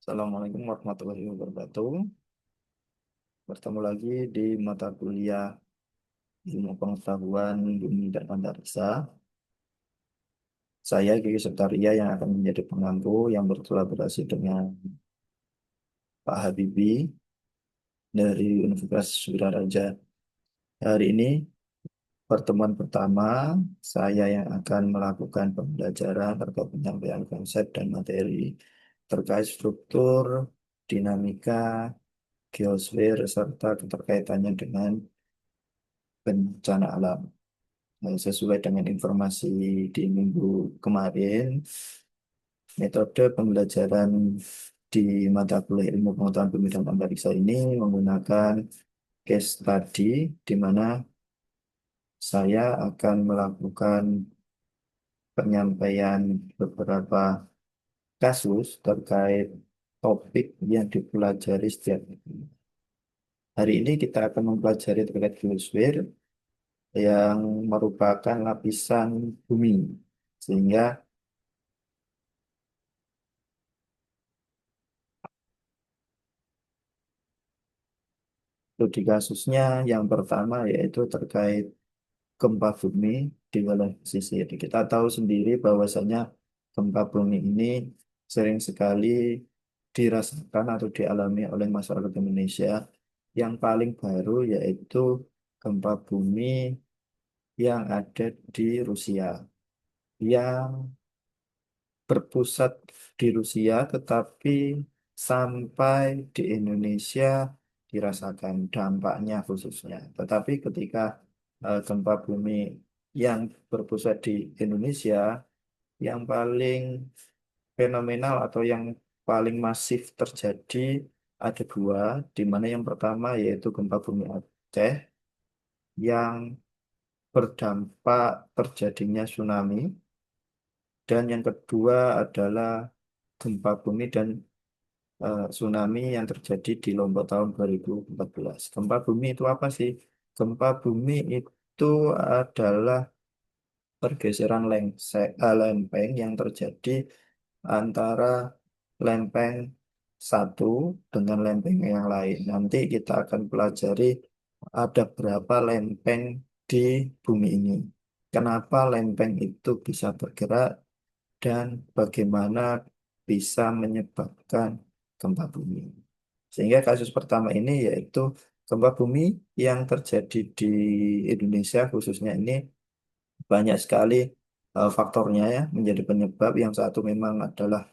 Assalamualaikum warahmatullahi wabarakatuh. Bertemu lagi di mata kuliah Ilmu Pengetahuan Bumi dan Antariksa. Saya Gigi Septaria yang akan menjadi pengampu yang berkolaborasi dengan Pak Habibie dari Universitas Sriwijaya. Hari ini pertemuan pertama saya yang akan melakukan pembelajaran terkait penyampaian konsep dan materi terkait struktur, dinamika, geosfer, serta keterkaitannya dengan bencana alam. Sesuai dengan informasi di minggu kemarin, metode pembelajaran di mata kuliah ilmu pengetahuan bumi dan antariksa ini menggunakan case study di mana saya akan melakukan penyampaian beberapa kasus terkait topik yang dipelajari setiap hari. Hari ini kita akan mempelajari terkait geosfer yang merupakan lapisan bumi, sehingga studi kasusnya yang pertama yaitu terkait gempa bumi di wilayah pesisir. Kita tahu sendiri bahwasanya gempa bumi ini sering sekali dirasakan atau dialami oleh masyarakat Indonesia. Yang paling baru yaitu gempa bumi yang ada di Rusia, yang berpusat di Rusia tetapi sampai di Indonesia dirasakan dampaknya khususnya. Tetapi ketika gempa bumi yang berpusat di Indonesia, yang paling fenomenal atau yang paling masif terjadi ada dua, di mana yang pertama yaitu gempa bumi Aceh yang berdampak terjadinya tsunami, dan yang kedua adalah gempa bumi dan tsunami yang terjadi di Lombok tahun 2014. Gempa bumi itu apa sih? Gempa bumi itu adalah pergeseran lempeng yang terjadi antara lempeng satu dengan lempeng yang lain. Nanti kita akan pelajari ada berapa lempeng di bumi ini. Kenapa lempeng itu bisa bergerak dan bagaimana bisa menyebabkan gempa bumi. Sehingga kasus pertama ini yaitu gempa bumi yang terjadi di Indonesia khususnya ini banyak sekali faktornya ya menjadi penyebab. Yang satu memang adalah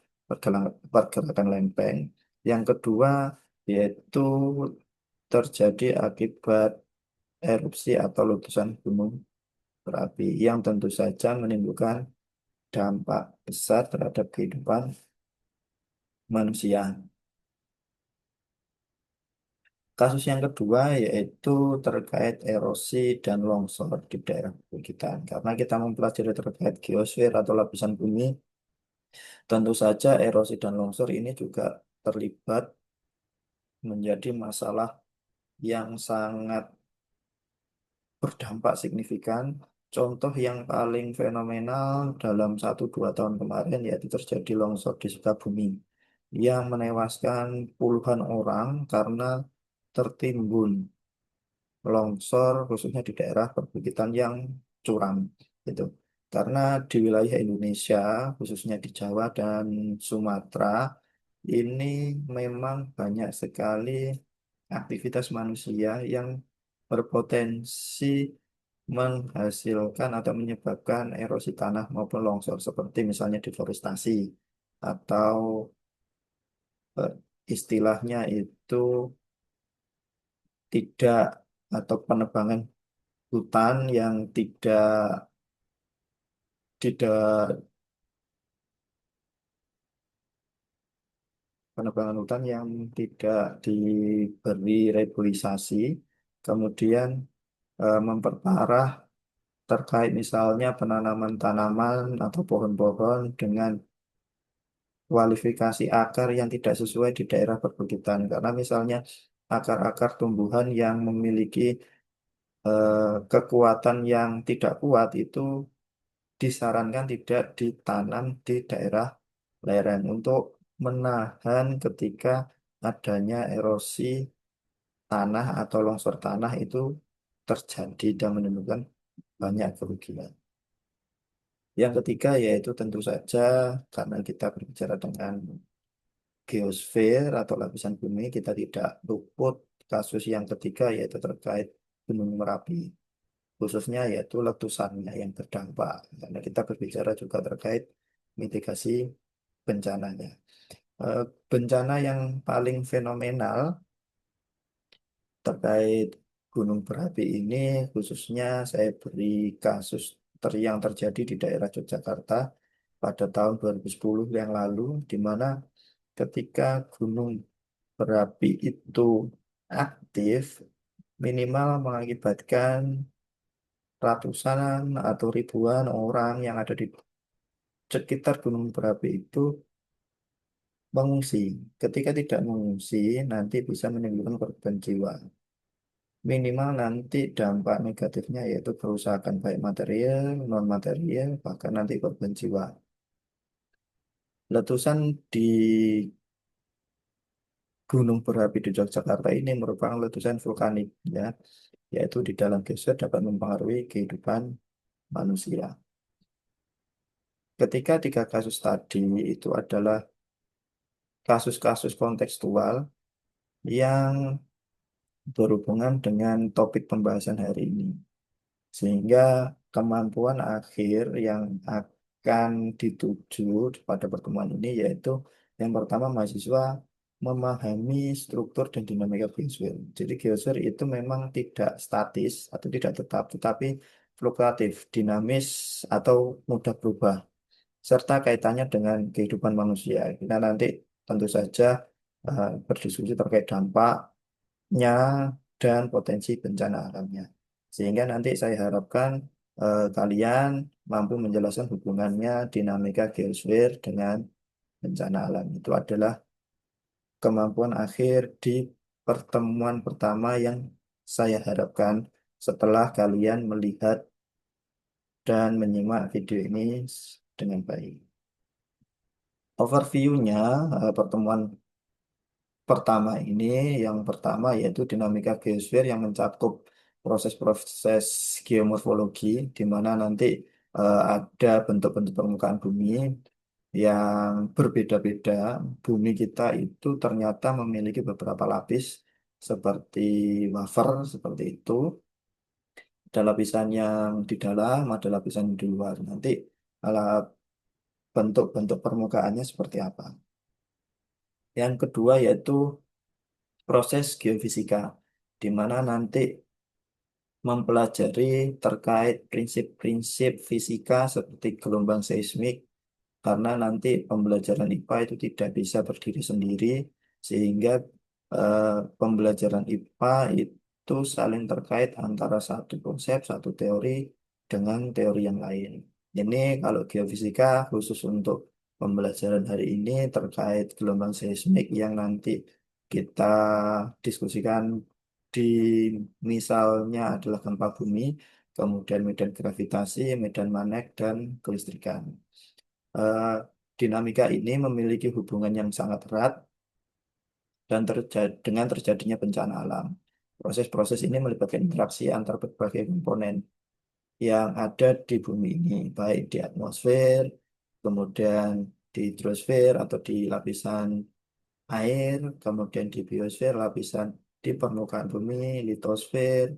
pergerakan lempeng. Yang kedua yaitu terjadi akibat erupsi atau letusan gunung berapi yang tentu saja menimbulkan dampak besar terhadap kehidupan manusia. Kasus yang kedua yaitu terkait erosi dan longsor di daerah perbukitan. Karena kita mempelajari terkait geosfer atau lapisan bumi, tentu saja erosi dan longsor ini juga terlibat menjadi masalah yang sangat berdampak signifikan. Contoh yang paling fenomenal dalam 1-2 tahun kemarin yaitu terjadi longsor di Sukabumi yang menewaskan puluhan orang karena tertimbun longsor khususnya di daerah perbukitan yang curam gitu. Karena di wilayah Indonesia khususnya di Jawa dan Sumatera ini memang banyak sekali aktivitas manusia yang berpotensi menghasilkan atau menyebabkan erosi tanah maupun longsor seperti misalnya deforestasi atau eh, istilahnya itu tidak atau penebangan hutan yang tidak penebangan hutan yang tidak diberi reboisasi, kemudian memperparah terkait misalnya penanaman tanaman atau pohon-pohon dengan kualifikasi akar yang tidak sesuai di daerah perbukitan. Karena misalnya akar-akar tumbuhan yang memiliki kekuatan yang tidak kuat itu disarankan tidak ditanam di daerah lereng untuk menahan ketika adanya erosi tanah atau longsor tanah itu terjadi dan menimbulkan banyak kerugian. Yang ketiga yaitu tentu saja karena kita berbicara dengan geosfer atau lapisan bumi, kita tidak luput kasus yang ketiga yaitu terkait Gunung Merapi, khususnya yaitu letusannya yang terdampak. Karena kita berbicara juga terkait mitigasi bencananya. Eh, Bencana yang paling fenomenal terkait gunung berapi ini, khususnya saya beri kasus yang terjadi di daerah Yogyakarta pada tahun 2010 yang lalu, di mana ketika gunung berapi itu aktif, minimal mengakibatkan ratusan atau ribuan orang yang ada di sekitar gunung berapi itu mengungsi. Ketika tidak mengungsi, nanti bisa menimbulkan korban jiwa. Minimal nanti dampak negatifnya yaitu kerusakan baik material, non material, bahkan nanti korban jiwa. Letusan di gunung berapi di Yogyakarta ini merupakan letusan vulkanik, ya, yaitu di dalam geser dapat mempengaruhi kehidupan manusia. Ketika tiga kasus tadi itu adalah kasus-kasus kontekstual yang berhubungan dengan topik pembahasan hari ini. Sehingga kemampuan akhir yang akan dituju pada pertemuan ini yaitu yang pertama mahasiswa memahami struktur dan dinamika geosfer. Jadi geosfer itu memang tidak statis atau tidak tetap, tetapi fluktuatif, dinamis atau mudah berubah, serta kaitannya dengan kehidupan manusia. Kita nanti tentu saja berdiskusi terkait dampaknya dan potensi bencana alamnya. Sehingga nanti saya harapkan kalian mampu menjelaskan hubungannya dinamika geosfer dengan bencana alam. Itu adalah kemampuan akhir di pertemuan pertama yang saya harapkan setelah kalian melihat dan menyimak video ini dengan baik. Overview-nya pertemuan pertama ini, yang pertama yaitu dinamika geosfer yang mencakup proses-proses geomorfologi, di mana nanti ada bentuk-bentuk permukaan bumi yang berbeda-beda. Bumi kita itu ternyata memiliki beberapa lapis seperti wafer, seperti itu. Ada lapisan yang di dalam, ada lapisan yang di luar. Nanti ala bentuk-bentuk permukaannya seperti apa. Yang kedua yaitu proses geofisika, di mana nanti mempelajari terkait prinsip-prinsip fisika seperti gelombang seismik, karena nanti pembelajaran IPA itu tidak bisa berdiri sendiri, sehingga eh, pembelajaran IPA itu saling terkait antara satu konsep, satu teori dengan teori yang lain. Ini kalau geofisika khusus untuk pembelajaran hari ini terkait gelombang seismik yang nanti kita diskusikan di misalnya adalah gempa bumi, kemudian medan gravitasi, medan magnet, dan kelistrikan. Eh, Dinamika ini memiliki hubungan yang sangat erat dan dengan terjadinya bencana alam. Proses-proses ini melibatkan interaksi antar berbagai komponen yang ada di bumi ini, baik di atmosfer, kemudian di hidrosfer atau di lapisan air, kemudian di biosfer, lapisan di permukaan bumi, litosfer,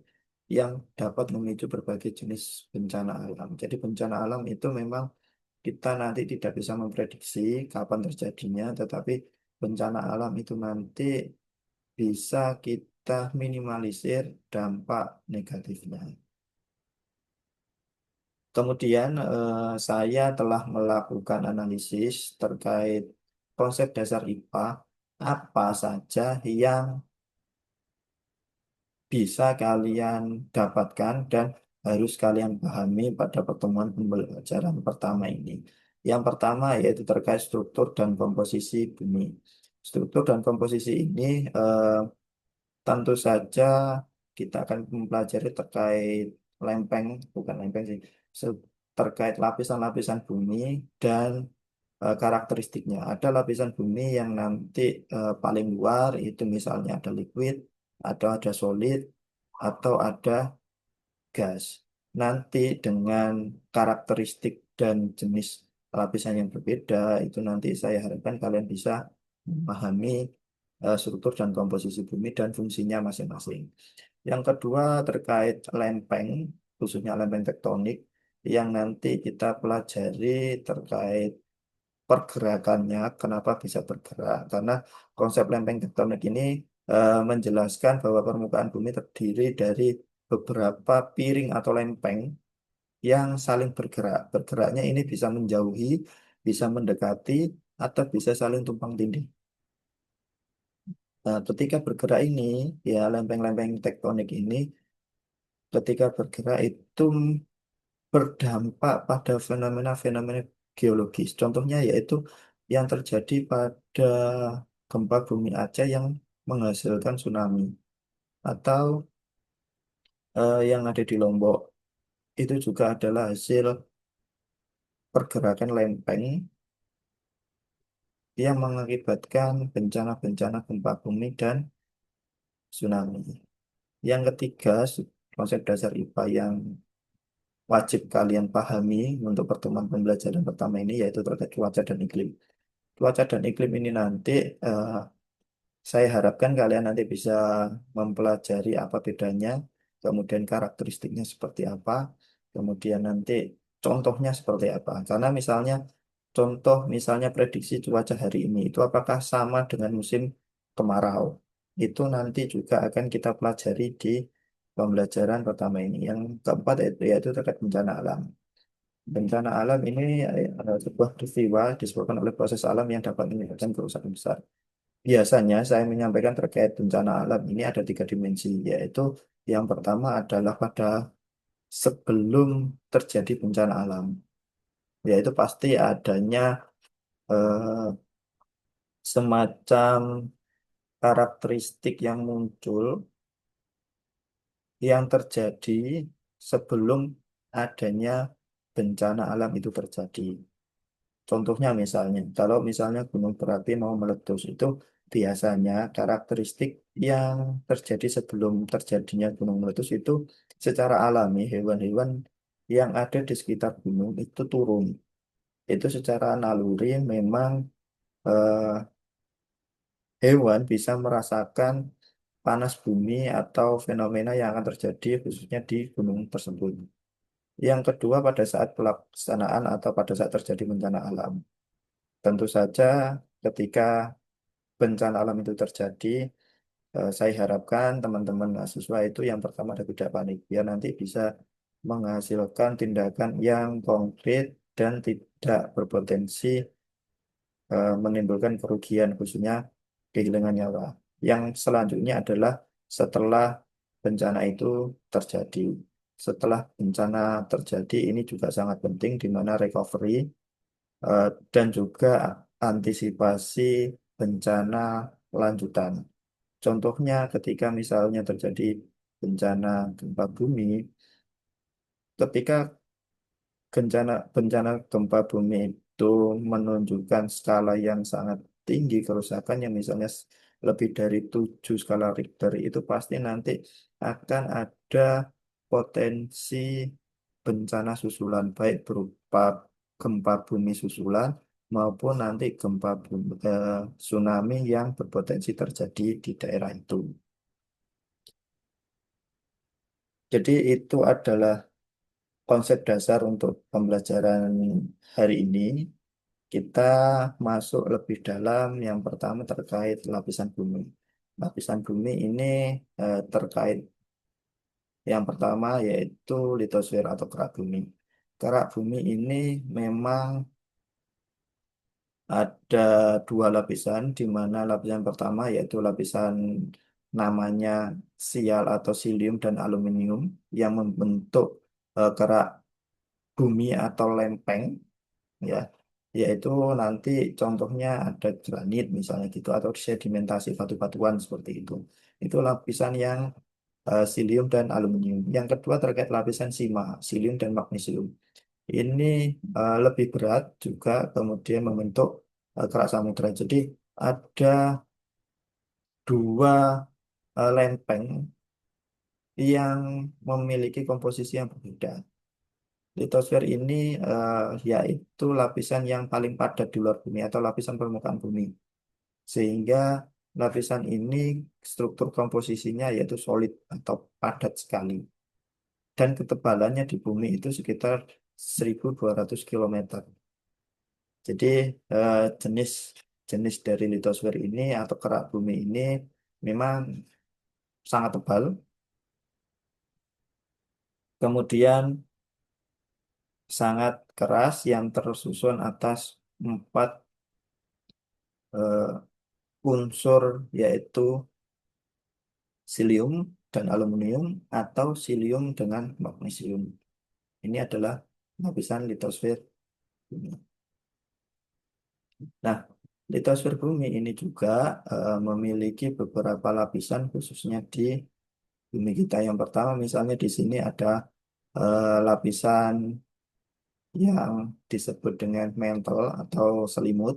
yang dapat memicu berbagai jenis bencana alam. Jadi bencana alam itu memang kita nanti tidak bisa memprediksi kapan terjadinya, tetapi bencana alam itu nanti bisa kita minimalisir dampak negatifnya. Kemudian saya telah melakukan analisis terkait konsep dasar IPA, apa saja yang bisa kalian dapatkan dan harus kalian pahami pada pertemuan pembelajaran pertama ini. Yang pertama yaitu terkait struktur dan komposisi bumi. Struktur dan komposisi ini eh, tentu saja kita akan mempelajari terkait lempeng, bukan lempeng sih, terkait lapisan-lapisan bumi dan karakteristiknya. Ada lapisan bumi yang nanti paling luar itu misalnya ada liquid, atau ada solid, atau ada gas. Nanti dengan karakteristik dan jenis lapisan yang berbeda, itu nanti saya harapkan kalian bisa memahami struktur dan komposisi bumi dan fungsinya masing-masing. Yang kedua terkait lempeng, khususnya lempeng tektonik, yang nanti kita pelajari terkait pergerakannya, kenapa bisa bergerak. Karena konsep lempeng tektonik ini menjelaskan bahwa permukaan bumi terdiri dari beberapa piring atau lempeng yang saling bergerak. Bergeraknya ini bisa menjauhi, bisa mendekati, atau bisa saling tumpang tindih. Nah, ketika bergerak ini, ya lempeng-lempeng tektonik ini, ketika bergerak itu berdampak pada fenomena-fenomena geologis. Contohnya yaitu yang terjadi pada gempa bumi Aceh yang menghasilkan tsunami, atau yang ada di Lombok. Itu juga adalah hasil pergerakan lempeng yang mengakibatkan bencana-bencana gempa bumi dan tsunami. Yang ketiga, konsep dasar IPA yang wajib kalian pahami untuk pertemuan pembelajaran pertama ini yaitu terkait cuaca dan iklim. Cuaca dan iklim ini nanti eh, saya harapkan kalian nanti bisa mempelajari apa bedanya, kemudian karakteristiknya seperti apa, kemudian nanti contohnya seperti apa. Karena misalnya contoh misalnya prediksi cuaca hari ini itu apakah sama dengan musim kemarau. Itu nanti juga akan kita pelajari di pembelajaran pertama ini. Yang keempat yaitu terkait bencana alam. Bencana alam ini sebuah peristiwa disebabkan oleh proses alam yang dapat menyebabkan kerusakan besar. Biasanya saya menyampaikan terkait bencana alam ini ada tiga dimensi, yaitu yang pertama adalah pada sebelum terjadi bencana alam, yaitu pasti adanya eh, semacam karakteristik yang muncul yang terjadi sebelum adanya bencana alam itu terjadi. Contohnya misalnya, kalau misalnya gunung berapi mau meletus itu biasanya karakteristik yang terjadi sebelum terjadinya gunung meletus itu secara alami hewan-hewan yang ada di sekitar gunung itu turun. Itu secara naluri memang eh, hewan bisa merasakan panas bumi atau fenomena yang akan terjadi khususnya di gunung tersebut. Yang kedua pada saat pelaksanaan atau pada saat terjadi bencana alam. Tentu saja ketika bencana alam itu terjadi, saya harapkan teman-teman mahasiswa itu yang pertama ada tidak panik, biar nanti bisa menghasilkan tindakan yang konkret dan tidak berpotensi menimbulkan kerugian, khususnya kehilangan nyawa. Yang selanjutnya adalah setelah bencana itu terjadi. Setelah bencana terjadi, ini juga sangat penting di mana recovery dan juga antisipasi bencana lanjutan. Contohnya ketika misalnya terjadi bencana gempa bumi, ketika bencana gempa bumi itu menunjukkan skala yang sangat tinggi kerusakannya, misalnya lebih dari 7 skala Richter, itu pasti nanti akan ada potensi bencana susulan, baik berupa gempa bumi susulan maupun nanti tsunami yang berpotensi terjadi di daerah itu. Jadi itu adalah konsep dasar untuk pembelajaran hari ini. Kita masuk lebih dalam yang pertama terkait lapisan bumi. Lapisan bumi ini terkait yang pertama yaitu litosfer atau kerak bumi. Kerak bumi ini memang ada dua lapisan, di mana lapisan pertama yaitu lapisan namanya sial atau silium dan aluminium yang membentuk kerak bumi atau lempeng, ya, yaitu nanti contohnya ada granit misalnya gitu atau sedimentasi batu-batuan seperti itu. Itu lapisan yang silium dan aluminium. Yang kedua terkait lapisan sima, silium dan magnesium. ini lebih berat juga, kemudian membentuk kerak samudra. Jadi ada dua lempeng yang memiliki komposisi yang berbeda. Litosfer ini yaitu lapisan yang paling padat di luar bumi atau lapisan permukaan bumi. Sehingga lapisan ini struktur komposisinya yaitu solid atau padat sekali. Dan ketebalannya di bumi itu sekitar 1.200 km. Jadi jenis jenis dari litosfer ini atau kerak bumi ini memang sangat tebal. Kemudian sangat keras yang tersusun atas empat eh, unsur yaitu silium dan aluminium atau silium dengan magnesium. Ini adalah lapisan litosfer bumi. Nah, litosfer bumi ini juga memiliki beberapa lapisan khususnya di bumi kita. Yang pertama misalnya di sini ada lapisan yang disebut dengan mantle atau selimut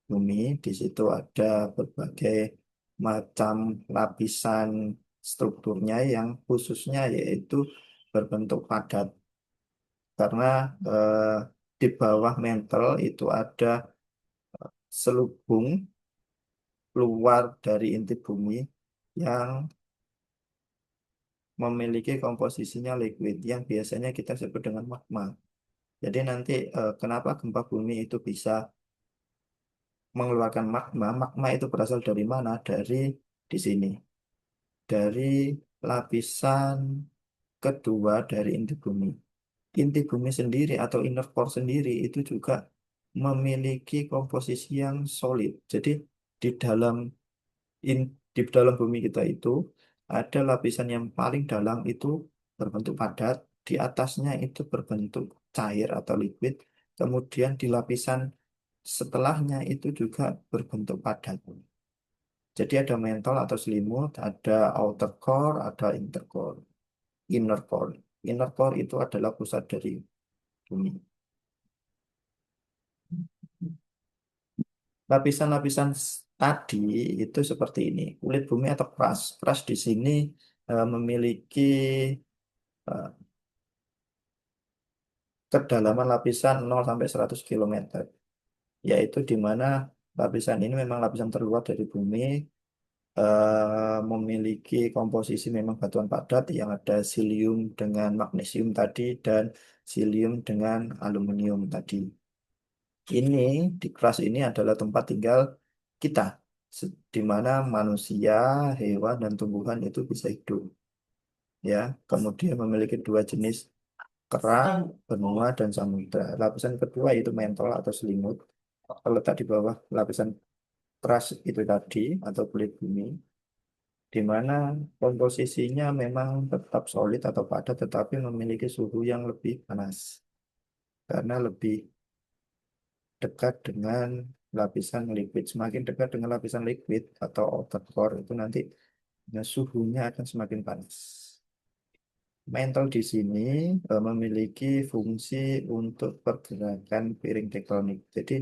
bumi. Di situ ada berbagai macam lapisan strukturnya yang khususnya yaitu berbentuk padat. Karena eh, di bawah mantle itu ada selubung keluar dari inti bumi yang memiliki komposisinya liquid yang biasanya kita sebut dengan magma. Jadi nanti kenapa gempa bumi itu bisa mengeluarkan magma? Magma itu berasal dari mana? Dari di sini, dari lapisan kedua dari inti bumi. Inti bumi sendiri atau inner core sendiri itu juga memiliki komposisi yang solid. Jadi di dalam di dalam bumi kita itu ada lapisan yang paling dalam itu berbentuk padat, di atasnya itu berbentuk cair atau liquid, kemudian di lapisan setelahnya itu juga berbentuk padat. Jadi ada mantle atau selimut, ada outer core, ada inner core. Inner core. Inner core itu adalah pusat dari bumi. Lapisan-lapisan tadi itu seperti ini. Kulit bumi atau crust. Crust di sini memiliki eh, kedalaman lapisan 0 sampai 100 km, yaitu di mana lapisan ini memang lapisan terluar dari bumi, memiliki komposisi memang batuan padat yang ada silium dengan magnesium tadi dan silium dengan aluminium tadi. Ini di kelas ini adalah tempat tinggal kita, di mana manusia, hewan, dan tumbuhan itu bisa hidup. Ya, kemudian memiliki dua jenis kerak, benua, dan samudra. Lapisan kedua itu mantle atau selimut. Terletak di bawah lapisan keras itu tadi atau kulit bumi, di mana komposisinya memang tetap solid atau padat, tetapi memiliki suhu yang lebih panas karena lebih dekat dengan lapisan liquid. Semakin dekat dengan lapisan liquid atau outer core itu nanti suhunya akan semakin panas. Mantle di sini memiliki fungsi untuk pergerakan piring tektonik. Jadi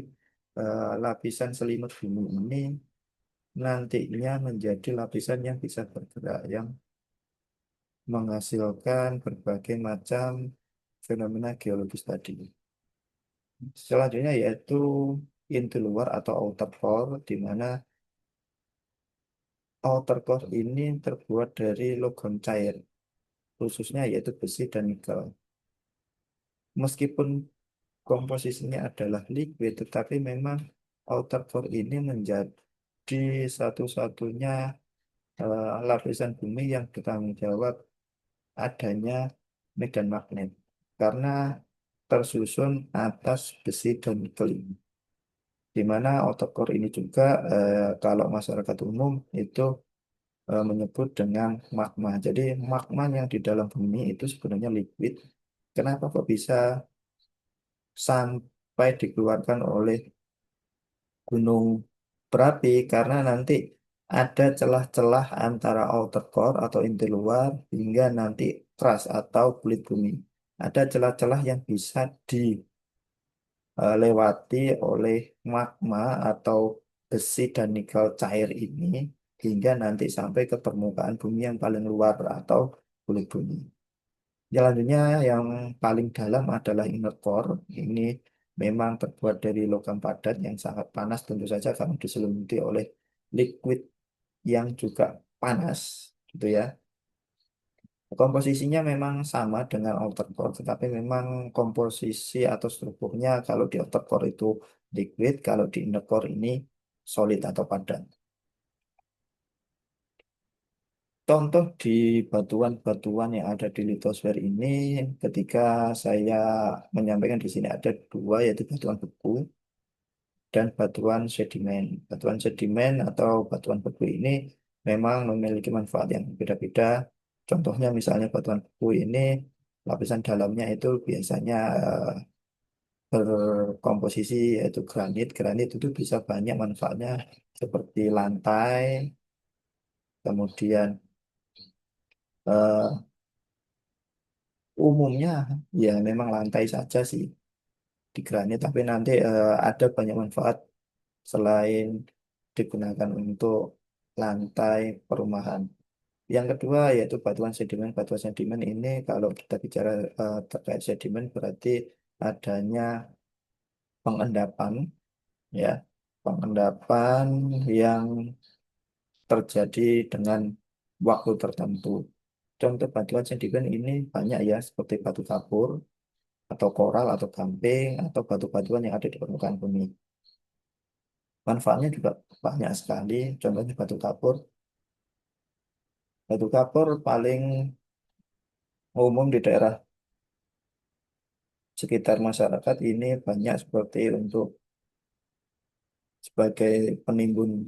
lapisan selimut bumi ini nantinya menjadi lapisan yang bisa bergerak, yang menghasilkan berbagai macam fenomena geologis tadi. Selanjutnya yaitu inti luar atau outer core, di mana outer core ini terbuat dari logam cair, khususnya yaitu besi dan nikel. Meskipun komposisinya adalah liquid, tetapi memang outer core ini menjadi satu-satunya lapisan bumi yang bertanggung jawab adanya medan magnet karena tersusun atas besi dan nikel ini. Di mana outer core ini juga kalau masyarakat umum itu menyebut dengan magma. Jadi magma yang di dalam bumi itu sebenarnya liquid. Kenapa kok bisa sampai dikeluarkan oleh gunung berapi? Karena nanti ada celah-celah antara outer core atau inti luar hingga nanti crust atau kulit bumi. ada celah-celah yang bisa dilewati oleh magma atau besi dan nikel cair ini hingga nanti sampai ke permukaan bumi yang paling luar atau kulit bumi. Selanjutnya yang paling dalam adalah inner core. Ini memang terbuat dari logam padat yang sangat panas tentu saja karena diselimuti oleh liquid yang juga panas gitu ya. Komposisinya memang sama dengan outer core, tetapi memang komposisi atau strukturnya kalau di outer core itu liquid, kalau di inner core ini solid atau padat. Contoh di batuan-batuan yang ada di litosfer ini, ketika saya menyampaikan di sini ada dua, yaitu batuan beku dan batuan sedimen. Batuan sedimen atau batuan beku ini memang memiliki manfaat yang berbeda-beda. Contohnya misalnya batuan beku ini lapisan dalamnya itu biasanya berkomposisi yaitu granit. Granit itu bisa banyak manfaatnya seperti lantai, kemudian eh, umumnya ya memang lantai saja sih di granit, tapi nanti ada banyak manfaat selain digunakan untuk lantai perumahan. Yang kedua yaitu batuan sedimen. Batuan sedimen ini kalau kita bicara terkait sedimen berarti adanya pengendapan ya, pengendapan yang terjadi dengan waktu tertentu. Contoh batuan sedimen ini banyak ya seperti batu kapur atau koral atau gamping atau batu-batuan yang ada di permukaan bumi. Manfaatnya juga banyak sekali. Contohnya batu kapur. Batu kapur paling umum di daerah sekitar masyarakat ini banyak seperti untuk sebagai penimbun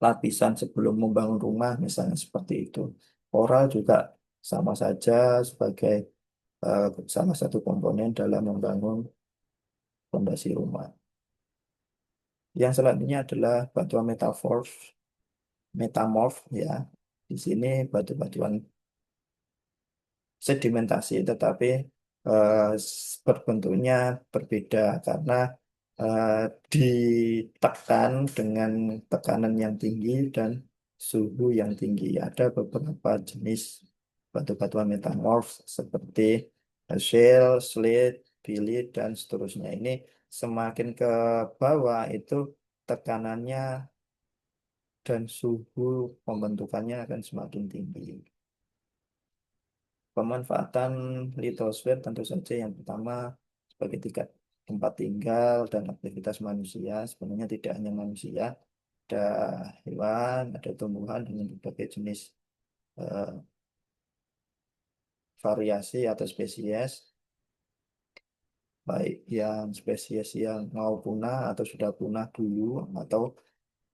lapisan sebelum membangun rumah, misalnya seperti itu. Koral juga sama saja sebagai eh, salah satu komponen dalam membangun fondasi rumah. Yang selanjutnya adalah batuan metamorf ya. Di sini batu-batuan sedimentasi, tetapi berbentuknya berbeda karena eh, ditekan dengan tekanan yang tinggi dan suhu yang tinggi. Ada beberapa jenis batu-batuan metamorf seperti shale, slate, bilite, dan seterusnya. Ini semakin ke bawah itu tekanannya dan suhu pembentukannya akan semakin tinggi. Pemanfaatan litosfer tentu saja yang pertama sebagai tingkat tempat tinggal dan aktivitas manusia. Sebenarnya tidak hanya manusia, ada hewan, ada tumbuhan dengan berbagai jenis eh, variasi atau spesies, baik yang spesies yang mau punah atau sudah punah dulu atau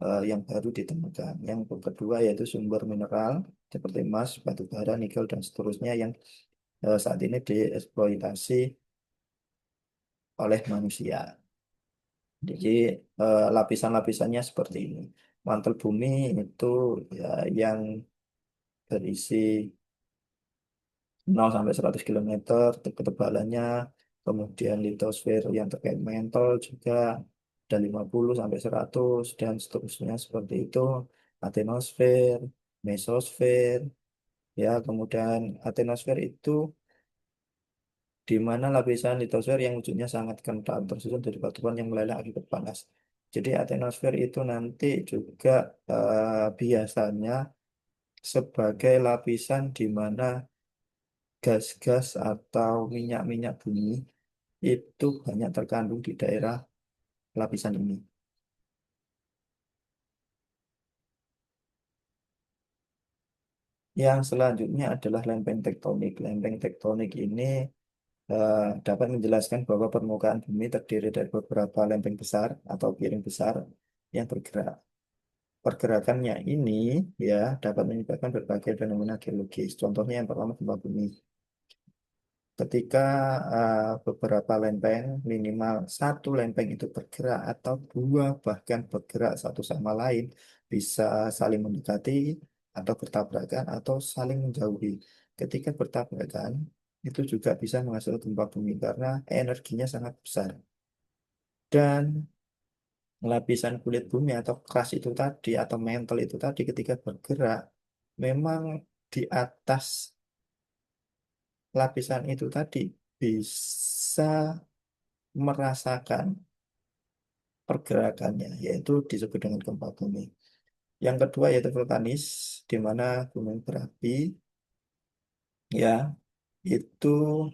yang baru ditemukan. Yang kedua yaitu sumber mineral seperti emas, batu bara, nikel, dan seterusnya yang saat ini dieksploitasi oleh manusia. Jadi lapisan-lapisannya seperti ini. Mantel bumi itu ya yang berisi 0 sampai 100 kilometer ketebalannya. Kemudian litosfer yang terkait mantle juga ada 50 sampai 100 dan seterusnya seperti itu. Atenosfer, mesosfer, ya kemudian atenosfer itu di mana lapisan litosfer yang wujudnya sangat kental tersusun dari batuan yang meleleh akibat panas. Jadi atenosfer itu nanti juga biasanya sebagai lapisan di mana gas-gas atau minyak-minyak bumi itu banyak terkandung di daerah lapisan ini. Yang selanjutnya adalah lempeng tektonik. Lempeng tektonik ini dapat menjelaskan bahwa permukaan bumi terdiri dari beberapa lempeng besar atau piring besar yang bergerak. Pergerakannya ini ya dapat menyebabkan berbagai fenomena geologis. Contohnya yang pertama gempa bumi. Ketika beberapa lempeng, minimal satu lempeng itu bergerak atau dua bahkan bergerak satu sama lain, bisa saling mendekati atau bertabrakan atau saling menjauhi. Ketika bertabrakan, itu juga bisa menghasilkan gempa bumi karena energinya sangat besar. Dan lapisan kulit bumi atau crust itu tadi atau mantle itu tadi ketika bergerak memang di atas lapisan itu tadi bisa merasakan pergerakannya, yaitu disebut dengan gempa bumi. Yang kedua yaitu vulkanis, di mana gunung berapi ya itu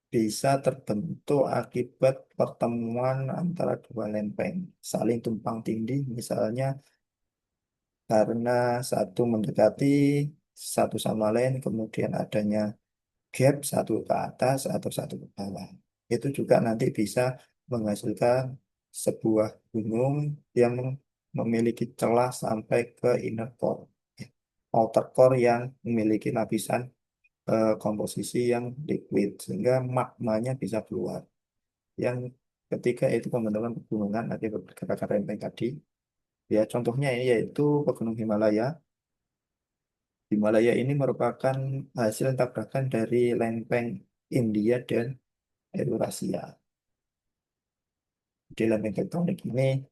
bisa terbentuk akibat pertemuan antara dua lempeng saling tumpang tindih, misalnya karena satu mendekati satu sama lain, kemudian adanya gap satu ke atas atau satu ke bawah. Itu juga nanti bisa menghasilkan sebuah gunung yang memiliki celah sampai ke inner core, outer core yang memiliki lapisan komposisi yang liquid, sehingga magmanya bisa keluar. Yang ketiga itu pembentukan pegunungan akibat pergerakan lempeng tadi. Ya, contohnya ini yaitu Pegunung Himalaya. Himalaya ini merupakan hasil tabrakan dari lempeng India dan Eurasia. Di lempeng tektonik ini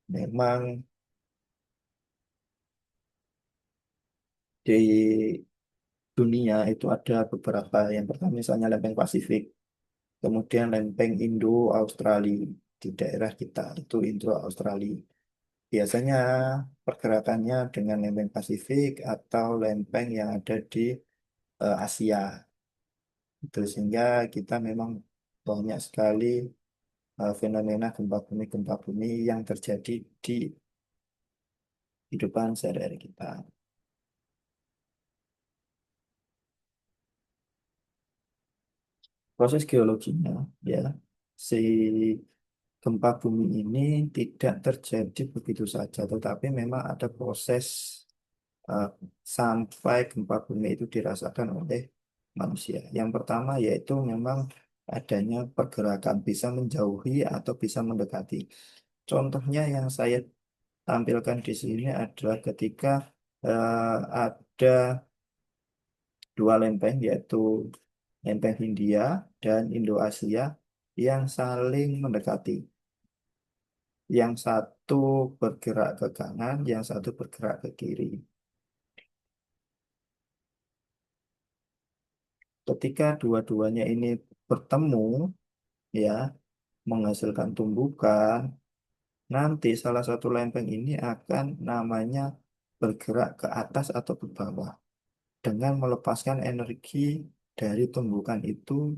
memang di dunia itu ada beberapa. Yang pertama misalnya lempeng Pasifik, kemudian lempeng Indo-Australia di daerah kita itu Indo-Australia. Biasanya pergerakannya dengan lempeng Pasifik atau lempeng yang ada di Asia. Itu sehingga kita memang banyak sekali fenomena gempa bumi yang terjadi di kehidupan sehari-hari kita. Proses geologinya, ya, si gempa bumi ini tidak terjadi begitu saja, tetapi memang ada proses eh, sampai gempa bumi itu dirasakan oleh manusia. Yang pertama yaitu memang adanya pergerakan bisa menjauhi atau bisa mendekati. Contohnya yang saya tampilkan di sini adalah ketika ada dua lempeng yaitu lempeng Hindia dan Indo-Asia yang saling mendekati. Yang satu bergerak ke kanan, yang satu bergerak ke kiri. Ketika dua-duanya ini bertemu, ya, menghasilkan tumbukan, nanti salah satu lempeng ini akan namanya bergerak ke atas atau ke bawah dengan melepaskan energi dari tumbukan itu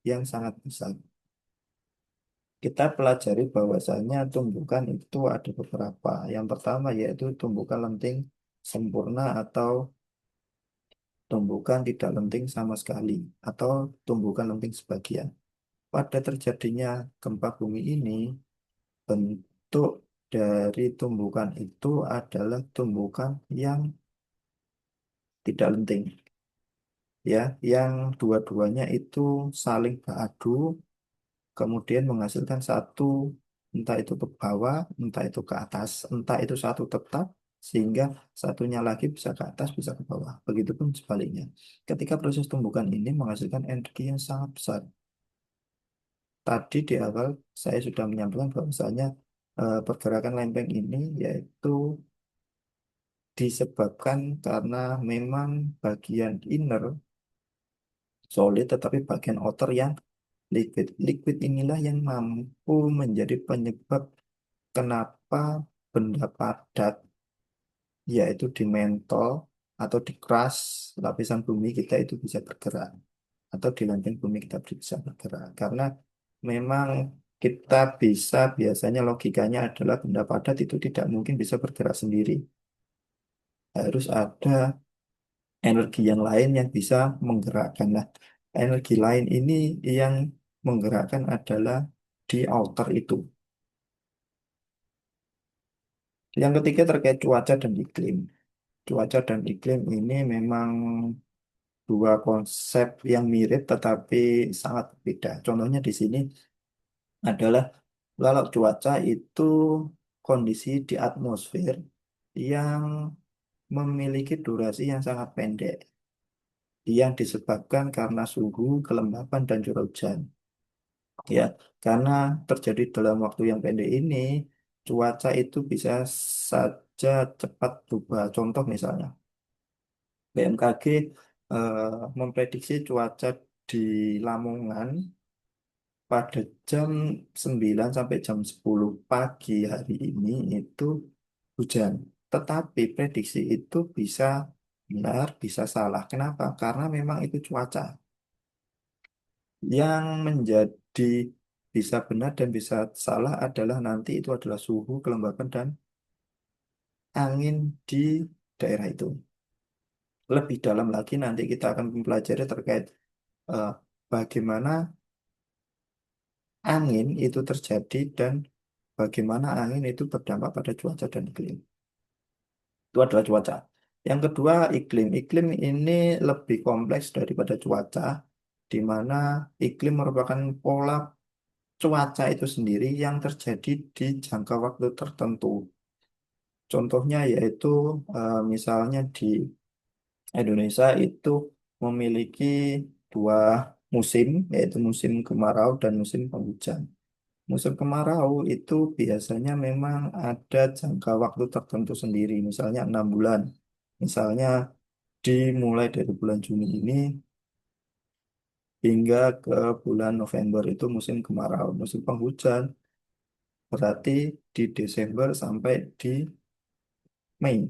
yang sangat besar. Kita pelajari bahwasanya tumbukan itu ada beberapa. Yang pertama yaitu tumbukan lenting sempurna atau tumbukan tidak lenting sama sekali atau tumbukan lenting sebagian. Pada terjadinya gempa bumi ini, bentuk dari tumbukan itu adalah tumbukan yang tidak lenting, ya, yang dua-duanya itu saling beradu, kemudian menghasilkan satu, entah itu ke bawah, entah itu ke atas, entah itu satu tetap, sehingga satunya lagi bisa ke atas, bisa ke bawah. Begitupun sebaliknya. Ketika proses tumbukan ini menghasilkan energi yang sangat besar. Tadi di awal saya sudah menyampaikan bahwasanya pergerakan lempeng ini yaitu disebabkan karena memang bagian inner solid tetapi bagian outer yang liquid. Liquid inilah yang mampu menjadi penyebab kenapa benda padat, yaitu di mantle atau di crust lapisan bumi kita itu bisa bergerak, atau di lempeng bumi kita bisa bergerak. Karena memang kita bisa, biasanya logikanya adalah benda padat itu tidak mungkin bisa bergerak sendiri. Harus ada energi yang lain yang bisa menggerakkan. Nah, energi lain ini yang menggerakkan adalah di outer itu. Yang ketiga terkait cuaca dan iklim. Cuaca dan iklim ini memang dua konsep yang mirip tetapi sangat berbeda. Contohnya di sini adalah kalau cuaca itu kondisi di atmosfer yang memiliki durasi yang sangat pendek. yang disebabkan karena suhu, kelembapan, dan curah hujan. Ya, karena terjadi dalam waktu yang pendek ini, cuaca itu bisa saja cepat berubah. Contoh misalnya, BMKG memprediksi cuaca di Lamongan pada jam 9 sampai jam 10 pagi hari ini itu hujan. Tetapi prediksi itu bisa benar, bisa salah. Kenapa? Karena memang itu cuaca. Yang menjadi bisa benar dan bisa salah adalah nanti itu adalah suhu, kelembapan, dan angin di daerah itu. Lebih dalam lagi nanti kita akan mempelajari terkait eh, bagaimana angin itu terjadi dan bagaimana angin itu berdampak pada cuaca dan iklim. Itu adalah cuaca. Yang kedua, iklim. Iklim ini lebih kompleks daripada cuaca, di mana iklim merupakan pola cuaca itu sendiri yang terjadi di jangka waktu tertentu. Contohnya yaitu misalnya di Indonesia itu memiliki dua musim, yaitu musim kemarau dan musim penghujan. Musim kemarau itu biasanya memang ada jangka waktu tertentu sendiri, misalnya 6 bulan. Misalnya dimulai dari bulan Juni ini hingga ke bulan November itu musim kemarau. Musim penghujan berarti di Desember sampai di Mei.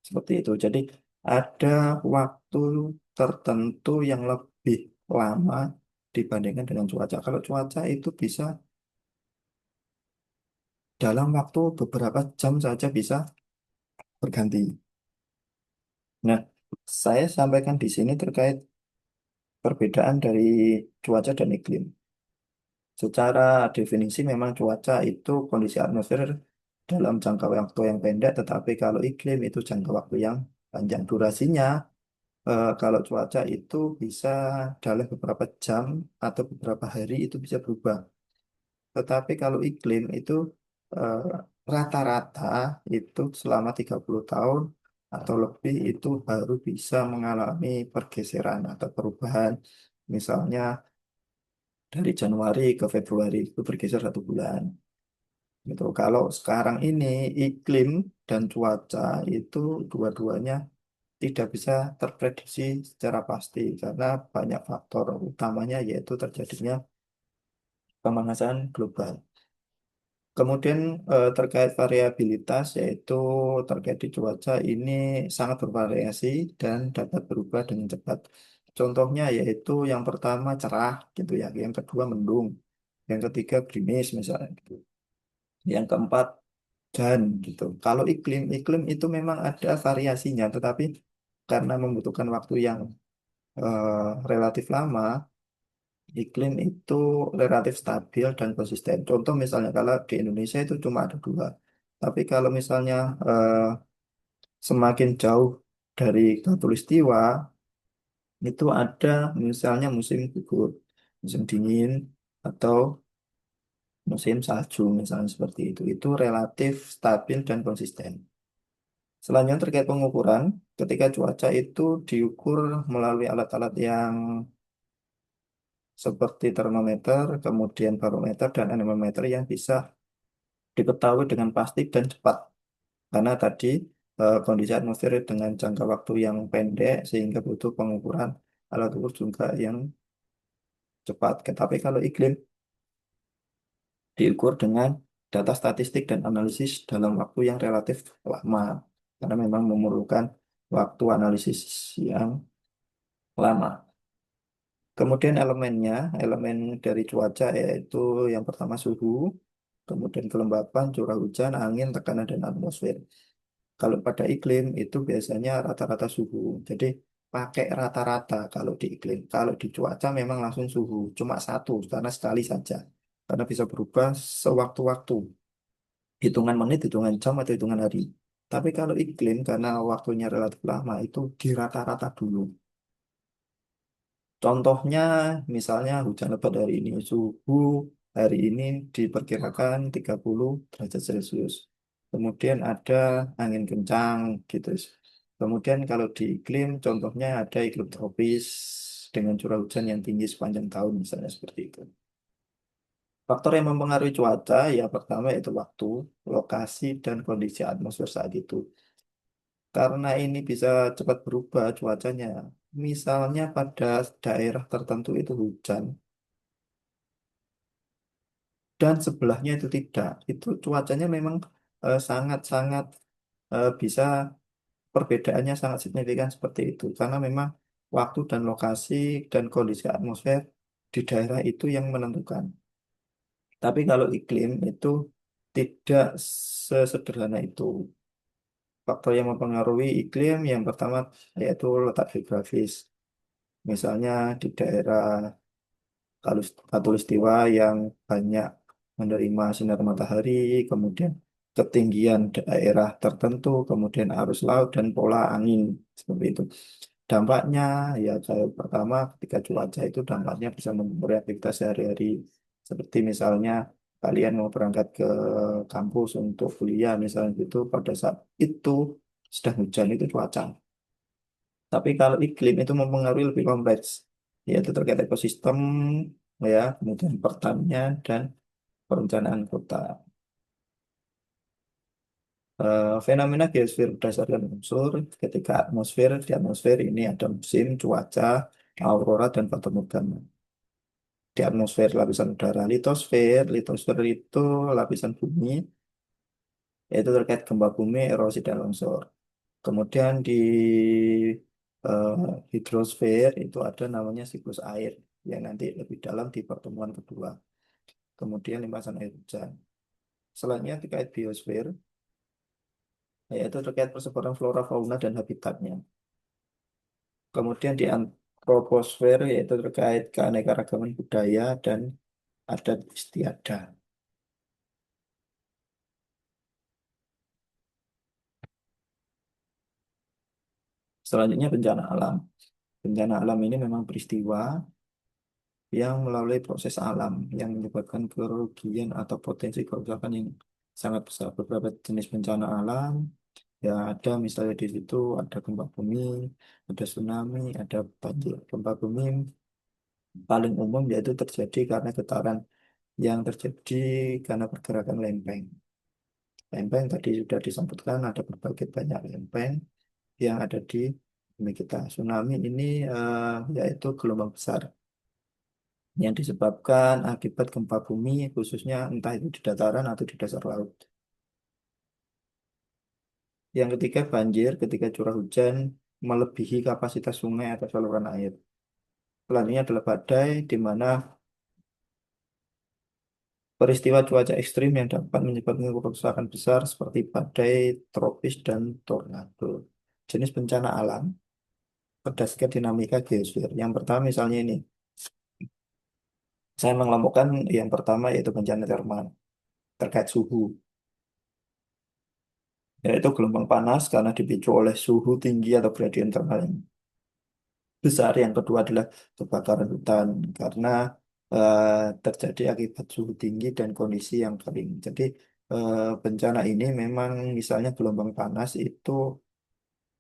Seperti itu. Jadi ada waktu tertentu yang lebih lama dibandingkan dengan cuaca. Kalau cuaca itu bisa dalam waktu beberapa jam saja bisa berganti. Nah, saya sampaikan di sini terkait perbedaan dari cuaca dan iklim. Secara definisi memang cuaca itu kondisi atmosfer dalam jangka waktu yang pendek, tetapi kalau iklim itu jangka waktu yang panjang durasinya. Kalau cuaca itu bisa dalam beberapa jam atau beberapa hari itu bisa berubah. Tetapi kalau iklim itu eh, rata-rata itu selama 30 tahun atau lebih itu baru bisa mengalami pergeseran atau perubahan. Misalnya dari Januari ke Februari itu bergeser 1 bulan. Gitu. Kalau sekarang ini iklim dan cuaca itu dua-duanya tidak bisa terprediksi secara pasti karena banyak faktor utamanya yaitu terjadinya pemanasan global. Kemudian terkait variabilitas yaitu terkait di cuaca ini sangat bervariasi dan dapat berubah dengan cepat. Contohnya yaitu yang pertama cerah gitu ya, yang kedua mendung, yang ketiga gerimis misalnya gitu. Yang keempat dan gitu. Kalau iklim itu memang ada variasinya, tetapi karena membutuhkan waktu yang relatif lama, iklim itu relatif stabil dan konsisten. Contoh misalnya kalau di Indonesia itu cuma ada dua. Tapi kalau misalnya semakin jauh dari khatulistiwa, itu ada misalnya musim gugur, musim dingin, atau musim salju misalnya seperti itu. Itu relatif stabil dan konsisten. Selanjutnya terkait pengukuran, ketika cuaca itu diukur melalui alat-alat yang seperti termometer, kemudian barometer dan anemometer yang bisa diketahui dengan pasti dan cepat. Karena tadi kondisi atmosfer dengan jangka waktu yang pendek sehingga butuh pengukuran alat ukur juga yang cepat. Tetapi kalau iklim diukur dengan data statistik dan analisis dalam waktu yang relatif lama. Karena memang memerlukan waktu analisis yang lama. Kemudian elemennya, elemen dari cuaca yaitu yang pertama suhu, kemudian kelembapan, curah hujan, angin, tekanan, dan atmosfer. Kalau pada iklim itu biasanya rata-rata suhu. Jadi pakai rata-rata kalau di iklim. Kalau di cuaca memang langsung suhu, cuma satu karena sekali saja. Karena bisa berubah sewaktu-waktu. Hitungan menit, hitungan jam, atau hitungan hari. Tapi kalau iklim karena waktunya relatif lama itu di rata-rata dulu. Contohnya misalnya hujan lebat hari ini, suhu hari ini diperkirakan 30 derajat Celcius. Kemudian ada angin kencang gitu. Kemudian kalau di iklim, contohnya ada iklim tropis dengan curah hujan yang tinggi sepanjang tahun, misalnya seperti itu. Faktor yang mempengaruhi cuaca, ya pertama yaitu waktu, lokasi, dan kondisi atmosfer saat itu. Karena ini bisa cepat berubah cuacanya. Misalnya pada daerah tertentu itu hujan, dan sebelahnya itu tidak. Itu cuacanya memang sangat-sangat bisa perbedaannya sangat signifikan seperti itu. Karena memang waktu dan lokasi dan kondisi atmosfer di daerah itu yang menentukan. Tapi kalau iklim itu tidak sesederhana itu. Faktor yang mempengaruhi iklim yang pertama yaitu letak geografis. Misalnya di daerah Katulistiwa yang banyak menerima sinar matahari, kemudian ketinggian daerah tertentu, kemudian arus laut dan pola angin seperti itu. Dampaknya ya saya pertama ketika cuaca itu dampaknya bisa mempengaruhi aktivitas sehari-hari. Seperti misalnya kalian mau berangkat ke kampus untuk kuliah misalnya itu pada saat itu sedang hujan itu cuaca. Tapi kalau iklim itu mempengaruhi lebih kompleks, yaitu terkait ekosistem, ya, kemudian pertanian dan perencanaan kota. Fenomena geosfer berdasarkan unsur ketika di atmosfer ini ada musim, cuaca, aurora, dan fatamorgana. Di atmosfer lapisan udara, litosfer itu lapisan bumi, yaitu terkait gempa bumi, erosi, dan longsor. Kemudian di eh, hidrosfer itu ada namanya siklus air yang nanti lebih dalam di pertemuan kedua. Kemudian limpasan air hujan. Selanjutnya terkait biosfer, yaitu terkait persebaran flora, fauna, dan habitatnya. Kemudian di antroposfer, yaitu terkait keanekaragaman budaya dan adat istiadat. Selanjutnya bencana alam. Bencana alam ini memang peristiwa yang melalui proses alam yang menyebabkan kerugian atau potensi kerusakan yang sangat besar. Beberapa jenis bencana alam ya ada misalnya di situ ada gempa bumi, ada tsunami, ada banjir. Gempa bumi paling umum yaitu terjadi karena getaran yang terjadi karena pergerakan lempeng. Lempeng tadi sudah disebutkan ada berbagai banyak lempeng yang ada di bumi kita. Tsunami ini yaitu gelombang besar yang disebabkan akibat gempa bumi khususnya entah itu di dataran atau di dasar laut. Yang ketiga banjir ketika curah hujan melebihi kapasitas sungai atau saluran air. Selanjutnya adalah badai di mana peristiwa cuaca ekstrim yang dapat menyebabkan kerusakan besar seperti badai tropis dan tornado. Jenis bencana alam berdasarkan dinamika geosfer. Yang pertama misalnya ini, saya mengelompokkan yang pertama yaitu bencana termal terkait suhu. Yaitu gelombang panas karena dipicu oleh suhu tinggi atau gradien thermal yang besar. Yang kedua adalah kebakaran hutan karena eh, terjadi akibat suhu tinggi dan kondisi yang kering. Jadi bencana ini memang misalnya gelombang panas itu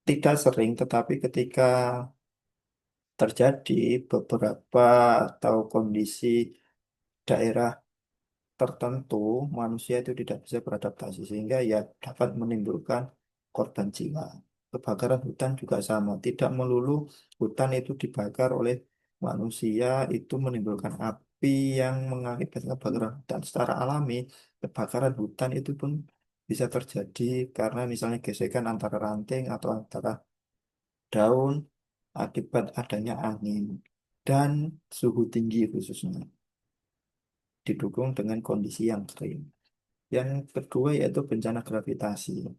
tidak sering, tetapi ketika terjadi beberapa atau kondisi daerah tertentu manusia itu tidak bisa beradaptasi sehingga ya dapat menimbulkan korban jiwa. Kebakaran hutan juga sama, tidak melulu hutan itu dibakar oleh manusia itu menimbulkan api yang mengakibatkan kebakaran hutan. Secara alami, kebakaran hutan itu pun bisa terjadi karena misalnya gesekan antara ranting atau antara daun akibat adanya angin dan suhu tinggi khususnya didukung dengan kondisi yang kering. Yang kedua yaitu bencana gravitasi.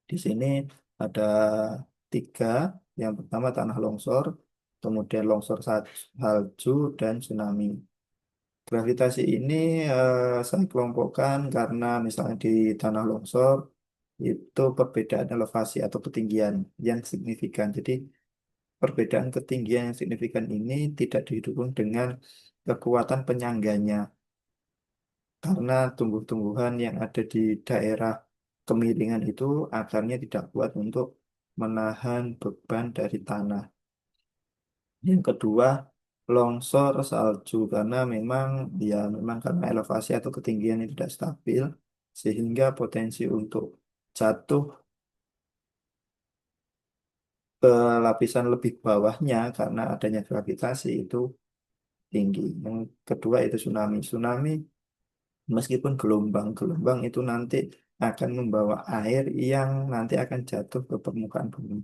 Di sini ada tiga. Yang pertama tanah longsor, kemudian longsor salju, dan tsunami. Gravitasi ini saya kelompokkan karena misalnya di tanah longsor itu perbedaan elevasi atau ketinggian yang signifikan. Jadi perbedaan ketinggian yang signifikan ini tidak didukung dengan kekuatan penyangganya karena tumbuh-tumbuhan yang ada di daerah kemiringan itu akarnya tidak kuat untuk menahan beban dari tanah. Yang kedua, longsor salju karena memang karena elevasi atau ketinggian yang tidak stabil sehingga potensi untuk jatuh ke lapisan lebih bawahnya karena adanya gravitasi itu tinggi. Yang kedua itu tsunami. Tsunami meskipun gelombang itu nanti akan membawa air yang nanti akan jatuh ke permukaan bumi.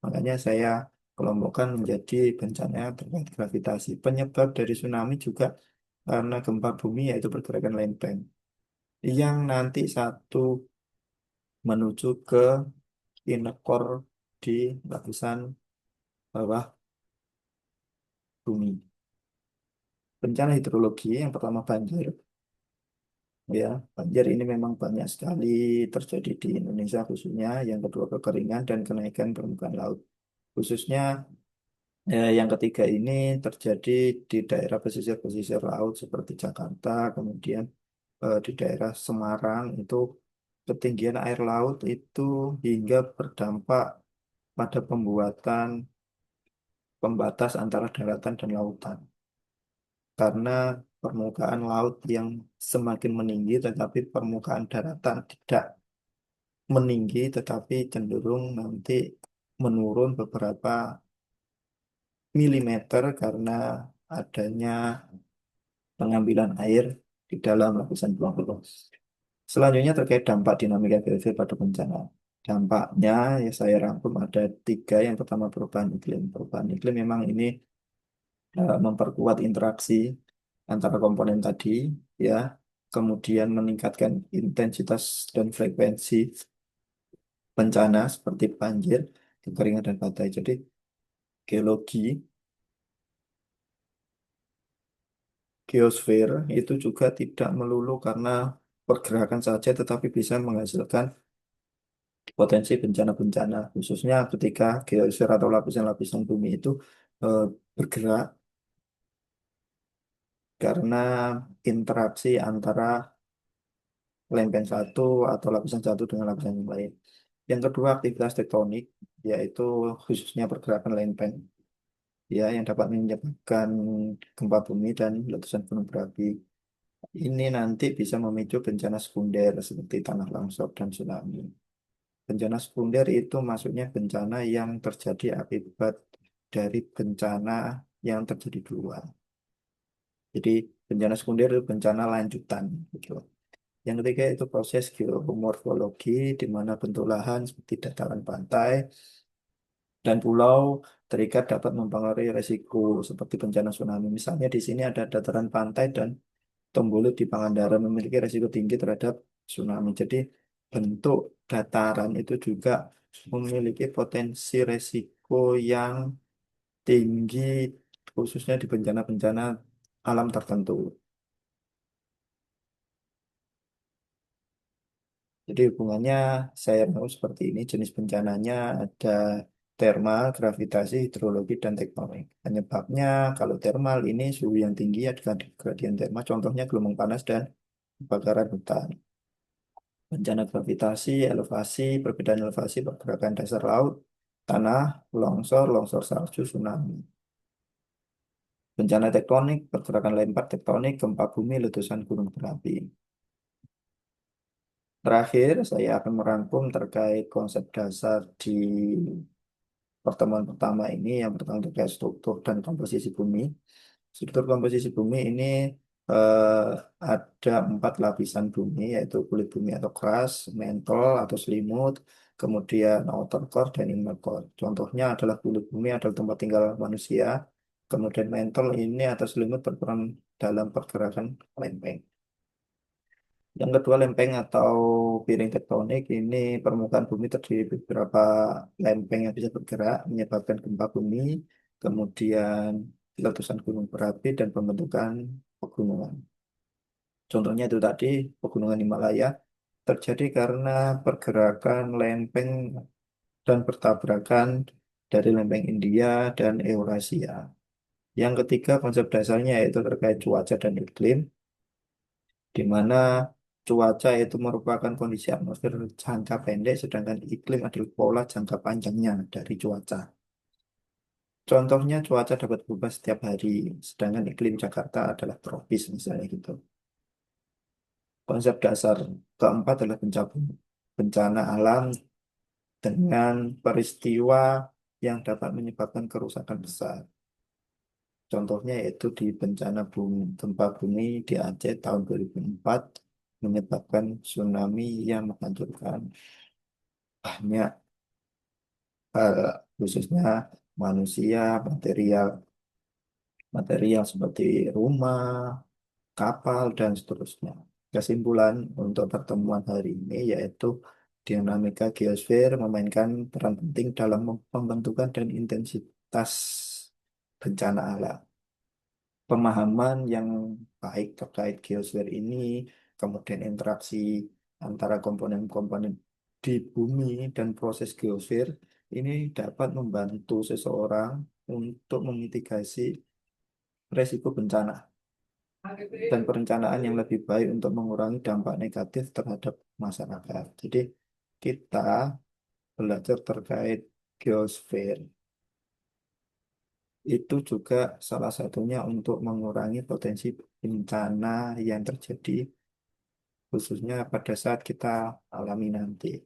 Makanya saya kelompokkan menjadi bencana terkait gravitasi. Penyebab dari tsunami juga karena gempa bumi yaitu pergerakan lempeng yang nanti satu menuju ke inner core di lapisan bawah bumi. Bencana hidrologi yang pertama banjir. Ya, banjir ini memang banyak sekali terjadi di Indonesia khususnya. Yang kedua kekeringan dan kenaikan permukaan laut. Khususnya yang ketiga ini terjadi di daerah pesisir-pesisir laut seperti Jakarta, kemudian di daerah Semarang itu ketinggian air laut itu hingga berdampak pada pembuatan pembatas antara daratan dan lautan. Karena permukaan laut yang semakin meninggi tetapi permukaan daratan tidak meninggi tetapi cenderung nanti menurun beberapa milimeter karena adanya pengambilan air di dalam lapisan bawah. Selanjutnya terkait dampak dinamika geofisik pada bencana. Dampaknya ya saya rangkum ada tiga. Yang pertama perubahan iklim. Perubahan iklim memang ini memperkuat interaksi antara komponen tadi ya, kemudian meningkatkan intensitas dan frekuensi bencana seperti banjir, kekeringan dan badai. Jadi geologi, geosfer itu juga tidak melulu karena pergerakan saja, tetapi bisa menghasilkan potensi bencana-bencana, khususnya ketika geosfer atau lapisan-lapisan bumi itu eh, bergerak karena interaksi antara lempeng satu atau lapisan satu dengan lapisan yang lain. Yang kedua, aktivitas tektonik, yaitu khususnya pergerakan lempeng, ya, yang dapat menyebabkan gempa bumi dan letusan gunung berapi. Ini nanti bisa memicu bencana sekunder seperti tanah longsor dan tsunami. Bencana sekunder itu maksudnya bencana yang terjadi akibat dari bencana yang terjadi duluan. Jadi bencana sekunder itu bencana lanjutan, gitu. Yang ketiga itu proses geomorfologi, di mana bentuk lahan seperti dataran pantai dan pulau terikat dapat mempengaruhi resiko seperti bencana tsunami. Misalnya di sini ada dataran pantai dan Tombolo di Pangandaran memiliki resiko tinggi terhadap tsunami. Jadi bentuk dataran itu juga memiliki potensi resiko yang tinggi khususnya di bencana-bencana alam tertentu. Jadi hubungannya saya mau seperti ini. Jenis bencananya ada termal, gravitasi, hidrologi, dan tektonik. Penyebabnya kalau termal ini suhu yang tinggi adalah gradien termal. Contohnya gelombang panas dan kebakaran hutan. Bencana gravitasi, elevasi, perbedaan elevasi, pergerakan dasar laut, tanah, longsor, longsor salju, tsunami. Bencana tektonik, pergerakan lempar tektonik, gempa bumi, letusan gunung berapi. Terakhir, saya akan merangkum terkait konsep dasar di pertemuan pertama ini. Yang pertama terkait struktur dan komposisi bumi. Struktur komposisi bumi ini eh, ada 4 lapisan bumi, yaitu kulit bumi atau crust, mantle atau selimut, kemudian outer core dan inner core. Contohnya adalah kulit bumi adalah tempat tinggal manusia, kemudian mantle ini atau selimut berperan dalam pergerakan lempeng. Yang kedua lempeng atau piring tektonik ini permukaan bumi terdiri dari beberapa lempeng yang bisa bergerak menyebabkan gempa bumi, kemudian letusan gunung berapi dan pembentukan pegunungan. Contohnya itu tadi pegunungan Himalaya terjadi karena pergerakan lempeng dan bertabrakan dari lempeng India dan Eurasia. Yang ketiga konsep dasarnya yaitu terkait cuaca dan iklim, di mana Cuaca itu merupakan kondisi atmosfer jangka pendek, sedangkan iklim adalah pola jangka panjangnya dari cuaca. Contohnya cuaca dapat berubah setiap hari, sedangkan iklim Jakarta adalah tropis misalnya gitu. Konsep dasar keempat adalah bencana alam dengan peristiwa yang dapat menyebabkan kerusakan besar. Contohnya yaitu di bencana bumi, gempa bumi di Aceh tahun 2004 menyebabkan tsunami yang menghancurkan banyak hal, khususnya manusia, material material seperti rumah, kapal, dan seterusnya. Kesimpulan untuk pertemuan hari ini yaitu dinamika geosfer memainkan peran penting dalam pembentukan dan intensitas bencana alam. Pemahaman yang baik terkait geosfer ini, kemudian interaksi antara komponen-komponen di bumi dan proses geosfer ini dapat membantu seseorang untuk memitigasi resiko bencana dan perencanaan yang lebih baik untuk mengurangi dampak negatif terhadap masyarakat. Jadi kita belajar terkait geosfer itu juga salah satunya untuk mengurangi potensi bencana yang terjadi khususnya pada saat kita alami nanti.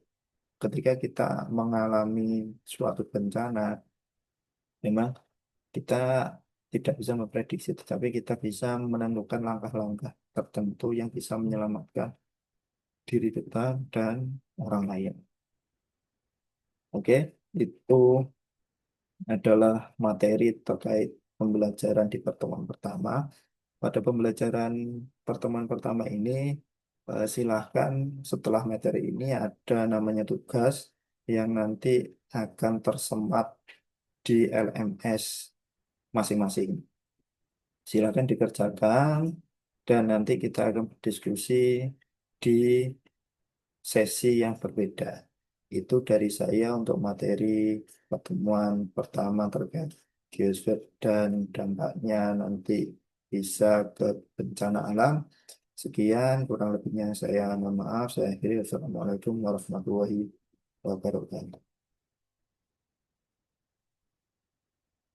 Ketika kita mengalami suatu bencana, memang kita tidak bisa memprediksi, tetapi kita bisa menentukan langkah-langkah tertentu yang bisa menyelamatkan diri kita dan orang lain. Oke, itu adalah materi terkait pembelajaran di pertemuan pertama. Pada pembelajaran pertemuan pertama ini, silahkan setelah materi ini ada namanya tugas yang nanti akan tersemat di LMS masing-masing. Silakan dikerjakan dan nanti kita akan berdiskusi di sesi yang berbeda. Itu dari saya untuk materi pertemuan pertama terkait geosfer dan dampaknya nanti bisa ke bencana alam. Sekian, kurang lebihnya saya mohon maaf. Saya akhiri. Wassalamualaikum warahmatullahi wabarakatuh.